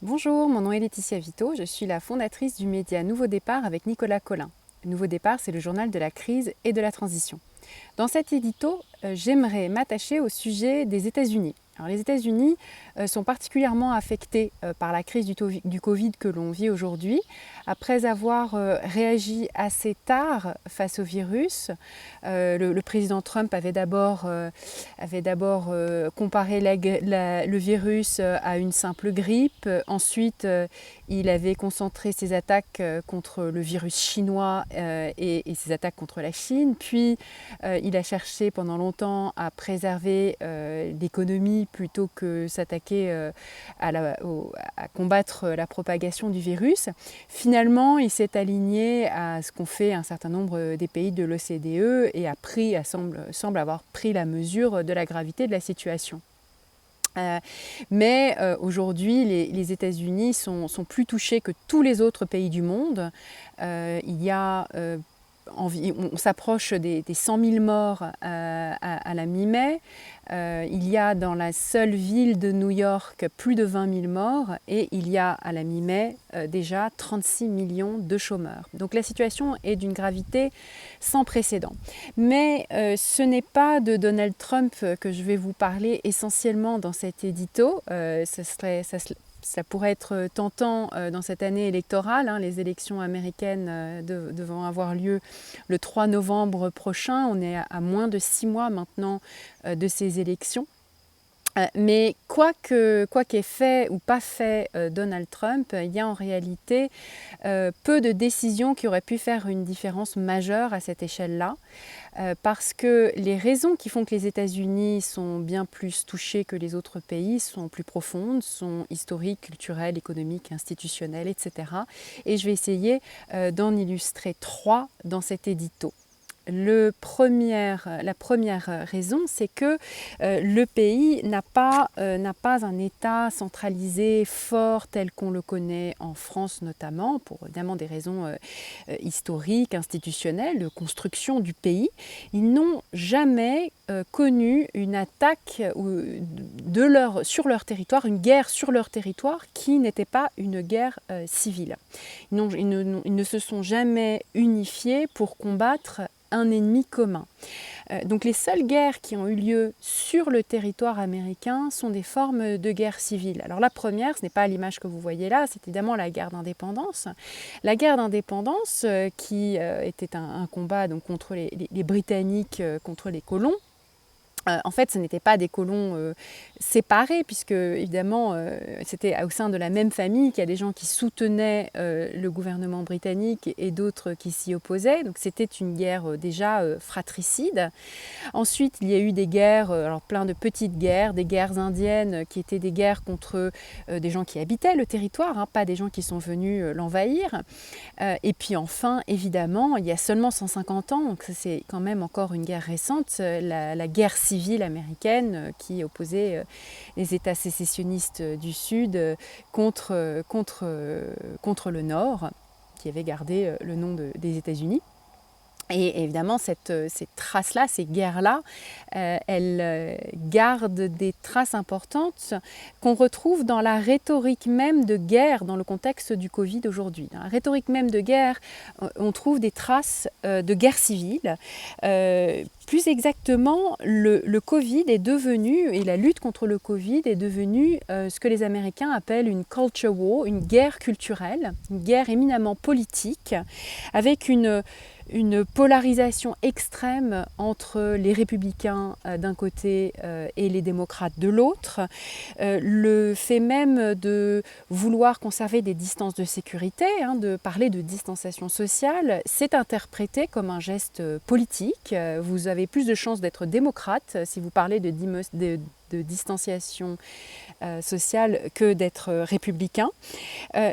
Bonjour, mon nom est Laetitia Vito, je suis la fondatrice du média Nouveau Départ avec Nicolas Collin. Nouveau Départ, c'est le journal de la crise et de la transition. Dans cet édito, j'aimerais m'attacher au sujet des États-Unis. Alors, les États-Unis sont particulièrement affectés par la crise du Covid que l'on vit aujourd'hui. Après avoir réagi assez tard face au virus, le président Trump avait d'abord comparé le virus à une simple grippe. Ensuite, il avait concentré ses attaques contre le virus chinois et ses attaques contre la Chine. Puis, il a cherché pendant longtemps à préserver l'économie plutôt que s'attaquer à combattre la propagation du virus. Finalement, il s'est aligné à ce qu'ont fait un certain nombre des pays de l'OCDE et semble avoir pris la mesure de la gravité de la situation. Mais aujourd'hui, les États-Unis sont plus touchés que tous les autres pays du monde. Il y a on s'approche des 100 000 morts à la mi-mai. Il y a dans la seule ville de New York plus de 20 000 morts et il y a à la mi-mai déjà 36 millions de chômeurs. Donc la situation est d'une gravité sans précédent. Mais ce n'est pas de Donald Trump que je vais vous parler essentiellement dans cet édito. Ça pourrait être tentant dans cette année électorale, les élections américaines devant avoir lieu le 3 novembre prochain. On est à moins de 6 mois maintenant de ces élections. Mais quoi qu'ait fait ou pas fait Donald Trump, il y a en réalité peu de décisions qui auraient pu faire une différence majeure à cette échelle-là, parce que les raisons qui font que les États-Unis sont bien plus touchés que les autres pays sont plus profondes, sont historiques, culturelles, économiques, institutionnelles, etc. Et je vais essayer d'en illustrer 3 dans cet édito. La première raison, c'est que le pays n'a pas un État centralisé fort tel qu'on le connaît en France notamment, pour évidemment des raisons historiques, institutionnelles, de construction du pays. Ils n'ont jamais connu une attaque sur leur territoire, une guerre sur leur territoire qui n'était pas une guerre civile. Ils ne se sont jamais unifiés pour combattre un ennemi commun. Donc les seules guerres qui ont eu lieu sur le territoire américain sont des formes de guerre civile. Alors la première, ce n'est pas l'image que vous voyez là, c'est évidemment la guerre d'indépendance. La guerre d'indépendance qui était un combat donc, contre les Britanniques, contre les colons. En fait, ce n'étaient pas des colons séparés, puisque évidemment, c'était au sein de la même famille qu'il y a des gens qui soutenaient le gouvernement britannique et d'autres qui s'y opposaient. Donc c'était une guerre déjà fratricide. Ensuite, il y a eu des guerres, alors plein de petites guerres, des guerres indiennes qui étaient des guerres contre des gens qui habitaient le territoire, pas des gens qui sont venus l'envahir. Et puis enfin, évidemment, il y a seulement 150 ans, donc c'est quand même encore une guerre récente, la guerre civile américaine qui opposait les États sécessionnistes du Sud contre le Nord, qui avait gardé le nom des États-Unis. Et évidemment, ces traces-là, ces guerres-là, elles gardent des traces importantes qu'on retrouve dans la rhétorique même de guerre dans le contexte du Covid aujourd'hui. Dans la rhétorique même de guerre, on trouve des traces de guerre civile. Plus exactement, le Covid est devenu, et la lutte contre le Covid est devenue ce que les Américains appellent une culture war, une guerre culturelle, une guerre éminemment politique, avec une polarisation extrême entre les républicains d'un côté et les démocrates de l'autre. Le fait même de vouloir conserver des distances de sécurité, de parler de distanciation sociale, c'est interprété comme un geste politique. Vous avez plus de chances d'être démocrate si vous parlez de distanciation sociale que d'être républicain.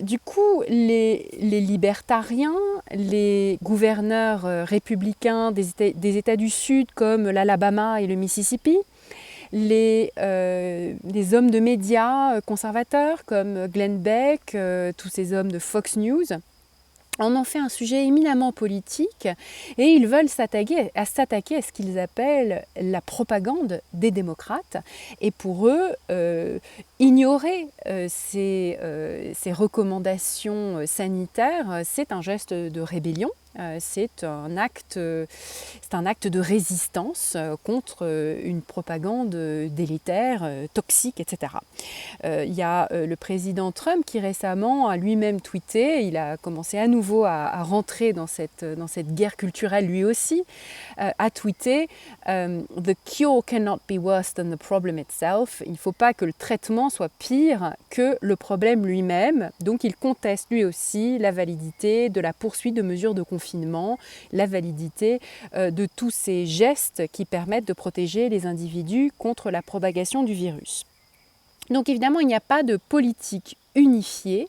Du coup, les libertariens, les gouverneurs républicains des États du Sud comme l'Alabama et le Mississippi, les hommes de médias conservateurs comme Glenn Beck, tous ces hommes de Fox News, on en fait un sujet éminemment politique et ils veulent s'attaquer à ce qu'ils appellent la propagande des démocrates. Et pour eux, ignorer ces recommandations sanitaires, c'est un geste de rébellion. C'est un acte de résistance contre une propagande délétère, toxique, etc. Il y a le président Trump qui récemment a lui-même tweeté, il a commencé à nouveau à rentrer dans cette guerre culturelle lui aussi, a tweeté The cure cannot be worse than the problem itself. Il ne faut pas que le traitement soit pire que le problème lui-même. Donc il conteste lui aussi la validité de la poursuite de mesures de confinement, la validité de tous ces gestes qui permettent de protéger les individus contre la propagation du virus. Donc évidemment, il n'y a pas de politique unifiée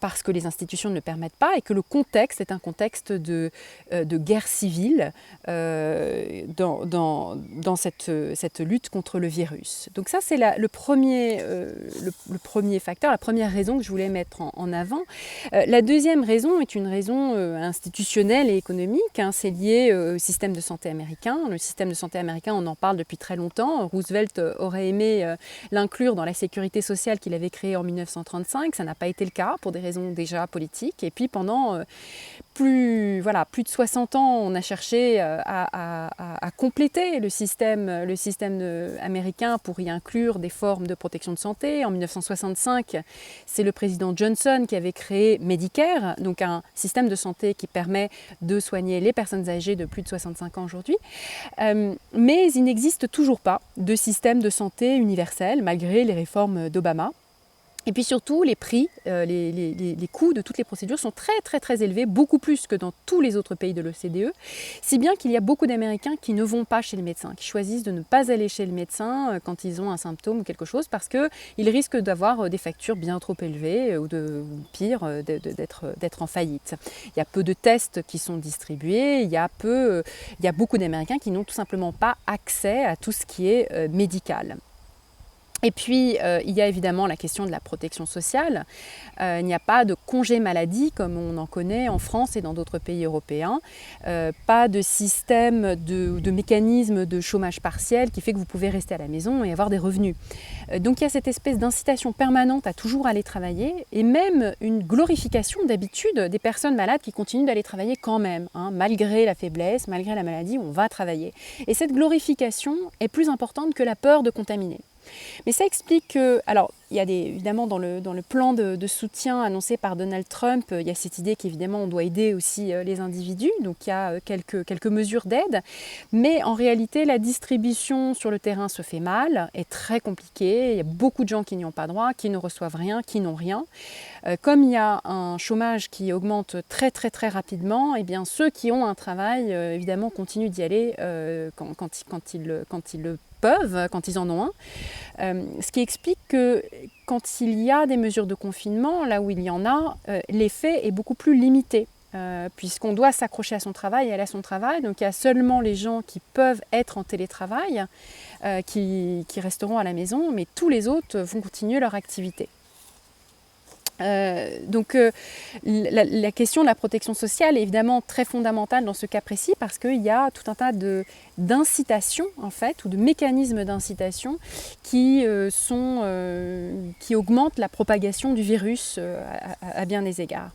parce que les institutions ne le permettent pas et que le contexte est un contexte de guerre civile dans cette lutte contre le virus. Donc ça, c'est le premier facteur, la première raison que je voulais mettre en avant. La deuxième raison est une raison institutionnelle et économique. C'est lié au système de santé américain. Le système de santé américain, on en parle depuis très longtemps. Roosevelt aurait aimé l'inclure dans la sécurité sociale qu'il avait créée en 1935. Ça n'a pas été le cas pour des raisons déjà politiques. Et puis pendant plus de 60 ans, on a cherché à compléter le système américain pour y inclure des formes de protection de santé. En 1965, c'est le président Johnson qui avait créé Medicare, donc un système de santé qui permet de soigner les personnes âgées de plus de 65 ans aujourd'hui. Mais il n'existe toujours pas de système de santé universel, malgré les réformes d'Obama. Et puis surtout, les prix, les coûts de toutes les procédures sont très très très élevés, beaucoup plus que dans tous les autres pays de l'OCDE, si bien qu'il y a beaucoup d'Américains qui ne vont pas chez le médecin, qui choisissent de ne pas aller chez le médecin quand ils ont un symptôme ou quelque chose, parce qu'ils risquent d'avoir des factures bien trop élevées ou pire, d'être en faillite. Il y a peu de tests qui sont distribués, il y a beaucoup d'Américains qui n'ont tout simplement pas accès à tout ce qui est médical. Et puis, il y a évidemment la question de la protection sociale. Il n'y a pas de congé maladie comme on en connaît en France et dans d'autres pays européens. Pas de système de mécanisme de chômage partiel qui fait que vous pouvez rester à la maison et avoir des revenus. Donc il y a cette espèce d'incitation permanente à toujours aller travailler et même une glorification d'habitude des personnes malades qui continuent d'aller travailler quand même. Malgré la faiblesse, malgré la maladie, on va travailler. Et cette glorification est plus importante que la peur de contaminer. Mais ça explique que, alors il y a évidemment dans le plan de soutien annoncé par Donald Trump, il y a cette idée qu'évidemment on doit aider aussi les individus, donc il y a quelques mesures d'aide, mais en réalité la distribution sur le terrain se fait mal, est très compliquée, il y a beaucoup de gens qui n'y ont pas droit, qui ne reçoivent rien, qui n'ont rien. Comme il y a un chômage qui augmente très très très rapidement, eh bien ceux qui ont un travail évidemment continuent d'y aller quand ils le peuvent, quand ils en ont un. Ce qui explique que quand il y a des mesures de confinement, là où il y en a, l'effet est beaucoup plus limité. Puisqu'on doit s'accrocher à son travail et aller à son travail. Donc il y a seulement les gens qui peuvent être en télétravail qui resteront à la maison, mais tous les autres vont continuer leur activité. Donc la question de la protection sociale est évidemment très fondamentale dans ce cas précis parce qu'il y a tout un tas d'incitations en fait, ou de mécanismes d'incitation qui augmentent la propagation du virus à bien des égards.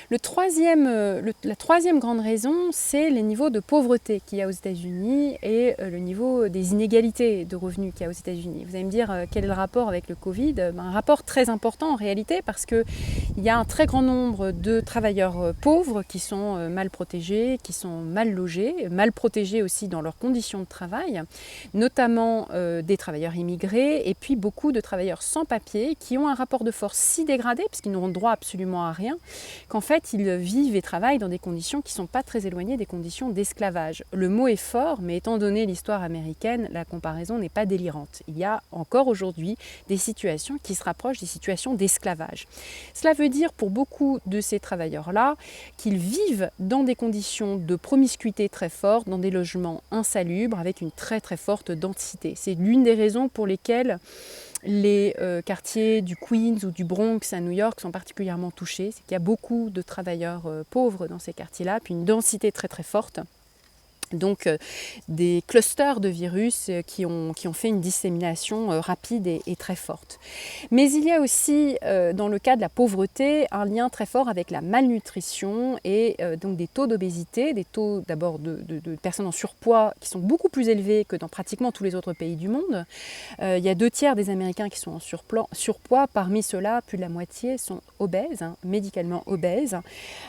La troisième grande raison, c'est les niveaux de pauvreté qu'il y a aux États-Unis et le niveau des inégalités de revenus qu'il y a aux États-Unis. Vous allez me dire quel est le rapport avec le Covid ? Un rapport très important en réalité parce qu'il y a un très grand nombre de travailleurs pauvres qui sont mal protégés, qui sont mal logés, mal protégés aussi dans leurs conditions de travail, notamment des travailleurs immigrés et puis beaucoup de travailleurs sans papier qui ont un rapport de force si dégradé, puisqu'ils n'auront droit absolument à rien, qu'en fait ils vivent et travaillent dans des conditions qui ne sont pas très éloignées des conditions d'esclavage. Le mot est fort, mais étant donné l'histoire américaine, la comparaison n'est pas délirante. Il y a encore aujourd'hui des situations qui se rapprochent des situations d'esclavage. Cela veut dire pour beaucoup de ces travailleurs-là qu'ils vivent dans des conditions de promiscuité très fortes, dans des logements insalubres, avec une très très forte densité. C'est l'une des raisons pour lesquelles Les quartiers du Queens ou du Bronx à New York sont particulièrement touchés. C'est qu'il y a beaucoup de travailleurs pauvres dans ces quartiers-là, puis une densité très très forte. Donc des clusters de virus qui ont fait une dissémination rapide et très forte. Mais il y a aussi, dans le cas de la pauvreté, un lien très fort avec la malnutrition et donc des taux d'obésité, des taux d'abord de personnes en surpoids qui sont beaucoup plus élevés que dans pratiquement tous les autres pays du monde. Il y a 2/3 des Américains qui sont en surpoids. Parmi ceux-là, plus de la moitié sont obèses, médicalement obèses.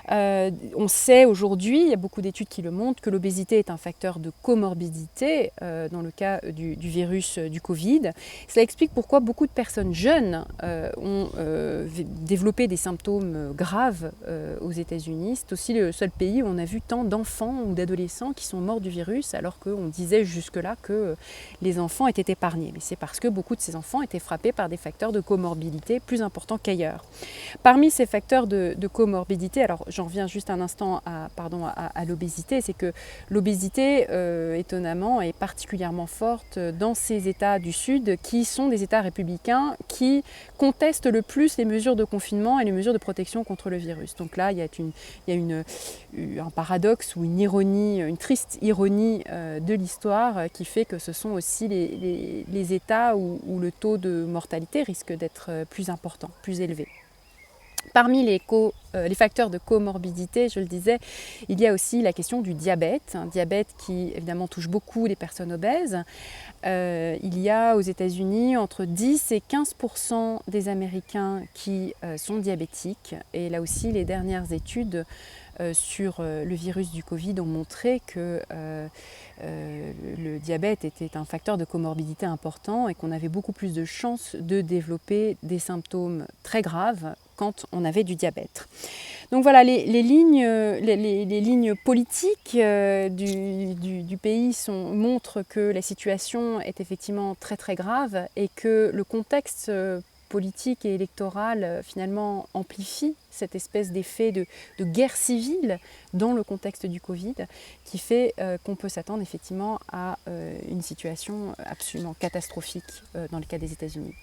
On sait aujourd'hui, il y a beaucoup d'études qui le montrent, que l'obésité est un facteur de comorbidité dans le cas du virus du Covid. Cela explique pourquoi beaucoup de personnes jeunes ont développé des symptômes graves aux États-Unis. C'est aussi le seul pays où on a vu tant d'enfants ou d'adolescents qui sont morts du virus, alors qu'on disait jusque-là que les enfants étaient épargnés. Mais c'est parce que beaucoup de ces enfants étaient frappés par des facteurs de comorbidité plus importants qu'ailleurs. Parmi ces facteurs de comorbidité, alors j'en reviens juste un instant à l'obésité, c'est que l'obésité, étonnamment, est particulièrement forte dans ces États du Sud qui sont des États républicains qui contestent le plus les mesures de confinement et les mesures de protection contre le virus. Donc là, il y a un paradoxe ou une ironie, une triste ironie de l'histoire qui fait que ce sont aussi les États où le taux de mortalité risque d'être plus important, plus élevé. Parmi les facteurs de comorbidité, je le disais, il y a aussi la question du diabète, un diabète qui évidemment touche beaucoup les personnes obèses. Il y a aux États-Unis entre 10 et 15% des Américains qui sont diabétiques. Et là aussi, les dernières études sur le virus du Covid ont montré que le diabète était un facteur de comorbidité important et qu'on avait beaucoup plus de chances de développer des symptômes très graves quand on avait du diabète. Donc voilà, les lignes politiques du pays montrent que la situation est effectivement très très grave et que le contexte politique et électoral finalement amplifie cette espèce d'effet de guerre civile dans le contexte du Covid qui fait qu'on peut s'attendre effectivement à une situation absolument catastrophique dans le cas des États-Unis.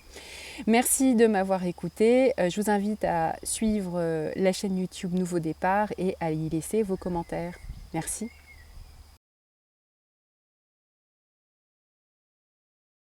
Merci de m'avoir écouté. Je vous invite à suivre la chaîne YouTube Nouveau Départ et à y laisser vos commentaires. Merci.